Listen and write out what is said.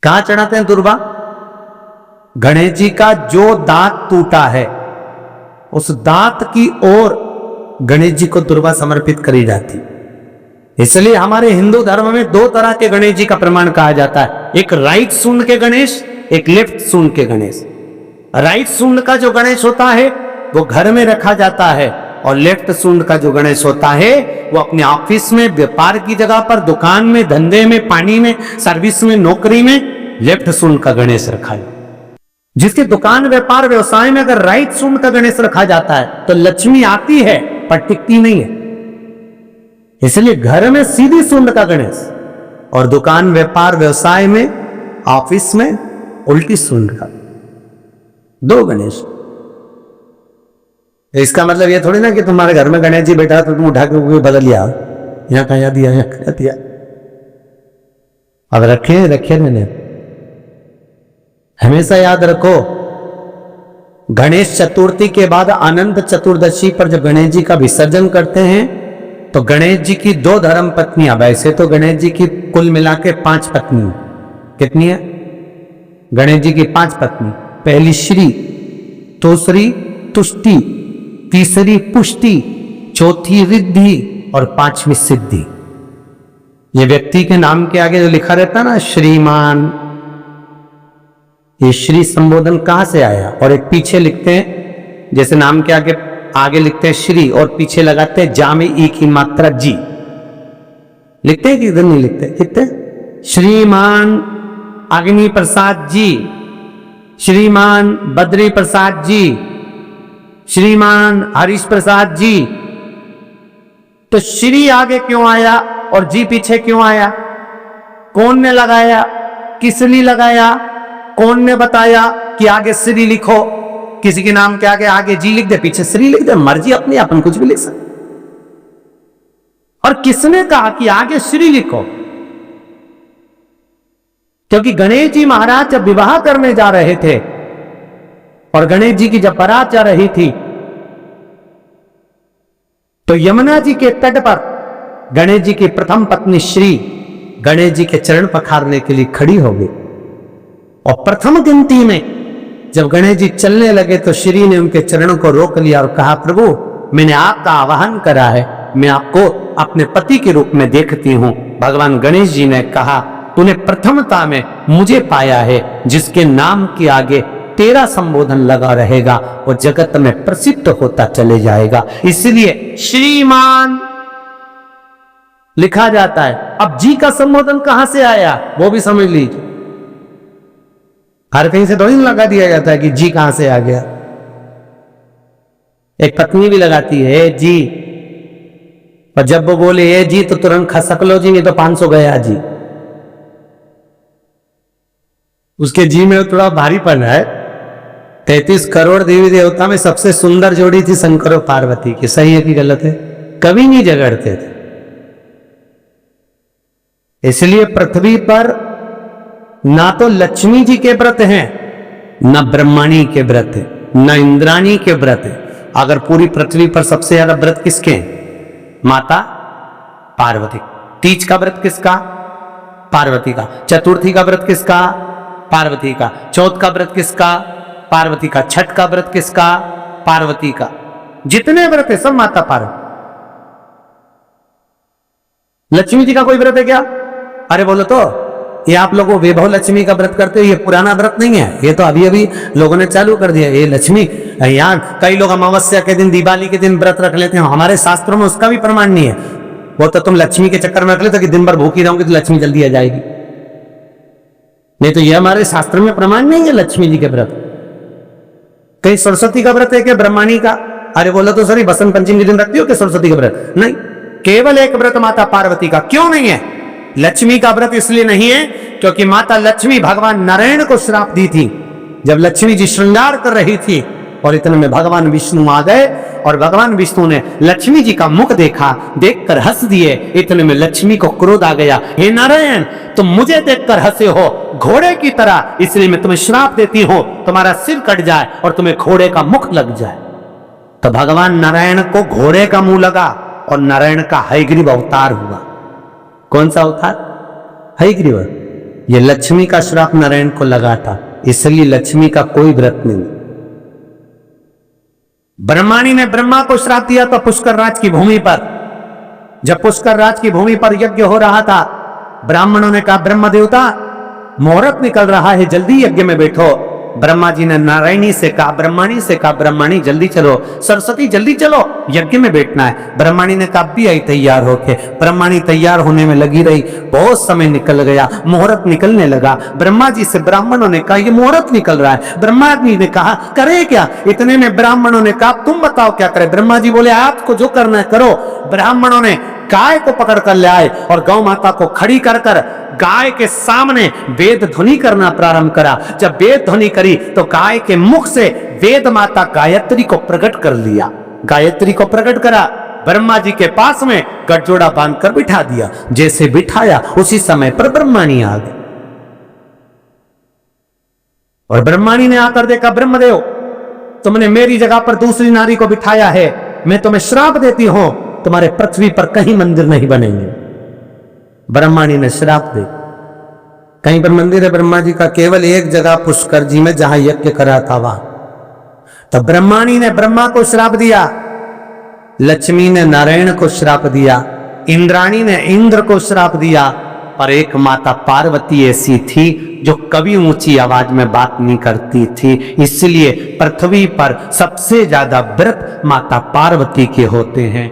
कहां चढ़ाते हैं दुर्वा? गणेश जी का जो दांत टूटा है उस दांत की ओर गणेश जी को दुर्वा समर्पित करी जाती। इसलिए हमारे हिंदू धर्म में दो तरह के गणेश जी का प्रमाण कहा जाता है, एक राइट सूंड के गणेश, एक लेफ्ट सूंड के गणेश। राइट सूंड का जो गणेश होता है वो घर में रखा जाता है, और लेफ्ट सूंड का जो गणेश होता है वो अपने ऑफिस में, व्यापार की जगह पर, दुकान में, धंधे में, पानी में, सर्विस में, नौकरी में लेफ्ट सूंड का गणेश रखा है। जिसके दुकान, व्यापार, व्यवसाय में अगर राइट सूंड का गणेश रखा जाता है तो लक्ष्मी आती है पर टिकती नहीं है। इसलिए घर में सीधी सूंड का गणेश, और दुकान, व्यापार, व्यवसाय में, ऑफिस में उल्टी सूंड का, दो गणेश। इसका मतलब ये थोड़ी ना कि तुम्हारे घर में गणेश जी बैठा तो तुम उठा के बदल लिया, यहां कहा दिया, यहां कहा दिया। अब रखे मैंने, हमेशा याद रखो, गणेश चतुर्थी के बाद अनंत चतुर्दशी पर जब गणेश जी का विसर्जन करते हैं तो गणेश जी की दो धर्म पत्नियां, वैसे तो गणेश जी की कुल मिला के 5 पत्नी, कितनी है? गणेश जी की 5 पत्नी, पहली श्री, दूसरी तुष्टि, तीसरी पुष्टि, चौथी रिद्धि और 5वीं सिद्धि। ये व्यक्ति के नाम के आगे जो लिखा रहता है ना श्रीमान, ये श्री संबोधन कहां से आया? और एक पीछे लिखते हैं, जैसे नाम के आगे लिखते हैं श्री और पीछे लगाते हैं जा में ई की मात्रा जी, लिखते हैं कि इधर नहीं लिखते? लिखते हैं श्रीमान अग्नि प्रसाद जी, श्रीमान बद्री प्रसाद जी, श्रीमान हरीश प्रसाद जी। तो श्री आगे क्यों आया और जी पीछे क्यों आया? कौन ने लगाया? किस लिए लगाया? कौन ने बताया कि आगे श्री लिखो? किसी के नाम के आगे जी लिख दे, पीछे श्री लिख दे, मर्जी अपनी, अपन कुछ भी लिख सकते। और किसने कहा कि आगे श्री लिखो? क्योंकि गणेश जी महाराज जब विवाह करने जा रहे थे और गणेश जी की जब बारात जा रही थी तो यमुना जी के तट पर गणेश जी की प्रथम पत्नी श्री गणेश जी के चरण पखारने के लिए खड़ी हो गई, और प्रथम गिनती में जब गणेश जी चलने लगे तो श्री ने उनके चरणों को रोक लिया और कहा, प्रभु मैंने आपका आवाहन करा है, मैं आपको अपने पति के रूप में देखती हूं। भगवान गणेश जी ने कहा, तूने प्रथमता में मुझे पाया है, जिसके नाम के आगे तेरा संबोधन लगा रहेगा वो जगत में प्रसिद्ध होता चले जाएगा, इसलिए श्रीमान लिखा जाता है। अब जी का संबोधन कहां से आया वो भी समझ लीजिए। हर कहीं से थोड़ी लगा दिया जाता है कि जी कहां से आ गया। एक पत्नी भी लगाती है जी, पर जब वो बोले ए जी तो तुरंत खसक लो जी, नहीं तो 500 गया जी। उसके जी में थोड़ा भारीपन है। 33 करोड़ देवी देवता में सबसे सुंदर जोड़ी थी शंकर और पार्वती की, सही है कि गलत है? कभी नहीं झगड़ते थे। इसलिए पृथ्वी पर ना तो लक्ष्मी जी के व्रत हैं, ना ब्रह्मणी के व्रत है, ना इंद्राणी के व्रत है। अगर पूरी पृथ्वी पर सबसे ज्यादा व्रत किसके हैं? माता पार्वती। तीज का व्रत किसका? पार्वती का। चतुर्थी का व्रत किसका? पार्वती का। चौथ का व्रत किसका? पार्वती का। छठ का व्रत किसका? पार्वती का। जितने व्रत है सब माता पार्वती। लक्ष्मी जी का कोई व्रत है क्या? अरे बोलो तो, ये आप लोग वैभव लक्ष्मी का व्रत करते हो, ये पुराना व्रत नहीं है, ये तो अभी अभी लोगों ने चालू कर दिया। ये लक्ष्मी, यहाँ कई लोग अमावस्या के दिन, दिवाली के दिन व्रत रख लेते हैं, हमारे शास्त्रों में उसका भी प्रमाण नहीं है। वो तो तुम लक्ष्मी के चक्कर में रख लेते कि दिन भर भूखी रहूंगी तो लक्ष्मी जल्दी आ जाएगी, नहीं तो ये हमारे शास्त्र में प्रमाण नहीं है लक्ष्मी जी के व्रत। कहीं सरस्वती का व्रत है क्या? ब्रह्मणी का? अरे बोलो तो सही, बसंत पंचमी के दिन रखती हो क्या सरस्वती का व्रत? नहीं, केवल एक व्रत माता पार्वती का। क्यों नहीं है? लक्ष्मी का व्रत इसलिए नहीं है क्योंकि माता लक्ष्मी भगवान नारायण को श्राप दी थी जब लक्ष्मी जी श्रृंगार कर रही थी, और इतने में भगवान विष्णु आ गए और भगवान विष्णु ने लक्ष्मी जी का मुख देखा, देखकर हंस दिए। इतने में लक्ष्मी को क्रोध आ गया, हे नारायण तुम मुझे देखकर हंसे हो घोड़े की तरह, इसलिए मैं तुम्हें श्राप देती हूं, तुम्हारा सिर कट जाए और तुम्हें घोड़े का मुख लग जाए। तो भगवान नारायण को घोड़े का मुंह लगा और नारायण का हयग्रीव अवतार हुआ। कौन सा अवतार? हयग्रीव। ये लक्ष्मी का श्राप नारायण को लगा था, इसलिए लक्ष्मी का कोई व्रत नहीं। ब्रह्माणी ने ब्रह्मा को श्राप दिया तो पुष्कर राज की भूमि पर, जब पुष्कर राज की भूमि पर यज्ञ हो रहा था, ब्राह्मणों ने कहा ब्रह्म देवता मुहूर्त निकल रहा है, जल्दी यज्ञ में बैठो। ब्रह्मा जी ने नारायणी से कहा, ब्रह्माणी से कहा, ब्रह्माणी जल्दी चलो, सरस्वती जल्दी चलो, यज्ञ में बैठना है। ब्रह्माणी ने कहा भी आई तैयार होके। ब्रह्माणी तैयार होने में लगी रही, बहुत समय निकल गया, मुहूर्त निकलने लगा। ब्रह्मा जी से ब्राह्मणों ने कहा ये मुहूर्त निकल रहा है। ब्रह्मा जी ने कहा करे क्या? इतने में ब्राह्मणों ने कहा तुम बताओ क्या करे? ब्रह्मा जी बोले आपको जो करना है करो। ब्राह्मणों ने गाय को पकड़ कर ले आए और गौ माता को खड़ी कर गाय के सामने वेद ध्वनि करना प्रारंभ करा। जब वेद ध्वनि करी तो गाय के मुख से वेद माता गायत्री को प्रकट कर लिया, गायत्री को प्रकट करा। ब्रह्मा जी के पास में गठजोड़ा बांधकर बिठा दिया। जैसे बिठाया उसी समय पर ब्रह्माणी आ गई और ब्रह्माणी ने आकर देखा ब्रह्मदेव तुमने मेरी जगह पर दूसरी नारी को बिठाया है, मैं तुम्हें श्राप देती हूं, तुम्हारे पृथ्वी पर कहीं मंदिर नहीं बनेंगे। ब्रह्माणी ने श्राप दे, कहीं पर मंदिर है ब्रह्मा जी का? केवल एक जगह पुष्कर जी में जहां यज्ञ करा था वहां। तो ब्रह्माणी ने ब्रह्मा को श्राप दिया, लक्ष्मी ने नारायण को श्राप दिया, इंद्राणी ने इंद्र को श्राप दिया, और एक माता पार्वती ऐसी थी जो कभी ऊंची आवाज में बात नहीं करती थी। इसलिए पृथ्वी पर सबसे ज्यादा व्रत माता पार्वती के होते हैं।